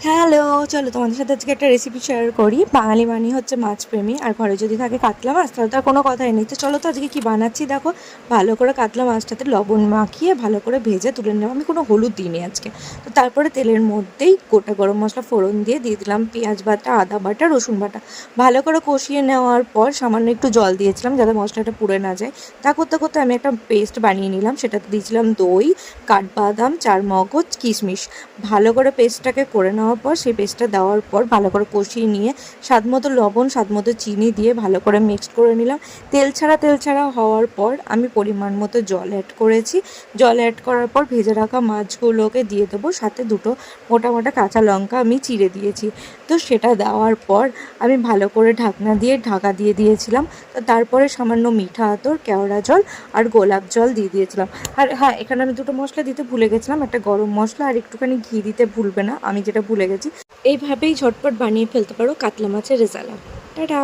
Hello, চলো তোমাদের সাথে আজকে একটা রেসিপি শেয়ার করি। বাঙালি মানে হচ্ছে মাছপ্রেমী, আর ঘরে যদি থাকে কাতলা মাছ তাহলে তার কোনো কথাই নেই। তো চলো তো আজকে কী বানাচ্ছি দেখো। ভালো করে কাতলা মাছটাতে লবণ মাখিয়ে ভালো করে ভেজে তুলে নেব। আমি কোনো হলুদ দিইনি আজকে। তো তারপরে তেলের মধ্যেই গোটা গরম মশলা ফোড়ন দিয়ে দিলাম পেঁয়াজ বাটা, আদা বাটা, রসুন বাটা। ভালো করে কষিয়ে নেওয়ার পর সামান্য একটু জল দিয়েছিলাম যাতে মশলাটা পুড়ে না যায়। তা করতে করতে আমি একটা পেস্ট বানিয়ে নিলাম, সেটাতে দিয়েছিলাম দই, কাঠবাদাম, চারমগজ, কিশমিশ। ভালো করে পেস্টটাকে করে নেওয়ার পর সেই পেস্টটা দেওয়ার পর ভালো করে কষিয়ে নিয়ে স্বাদ মতো লবণ, স্বাদ মতো চিনি দিয়ে ভালো করে মিক্সড করে নিলাম। তেল ছাড়া হওয়ার পর আমি পরিমাণ মতো জল অ্যাড করেছি। জল অ্যাড করার পর ভেজে রাখা মাছগুলোকে দিয়ে দেবো, সাথে দুটো মোটা মোটা কাঁচা লঙ্কা আমি চিড়ে দিয়েছি। তো সেটা দেওয়ার পর আমি ভালো করে ঢাকনা দিয়ে ঢাকা দিয়ে দিয়েছিলাম। তো তারপরে সামান্য মিঠা আতর, কেওড়া জল আর গোলাপ জল দিয়ে দিয়েছিলাম। আর হ্যাঁ, এখানে আমি দুটো মশলা দিতে ভুলে গেছিলাম, একটা গরম মশলা আর একটুখানি ঘি দিতে ভুলবে না, আমি যেটা ভুলে গেছি। এইভাবেই ঝটপট বানিয়ে ফেলতে পারো কাতলা মাছের রেজালা। টাটা।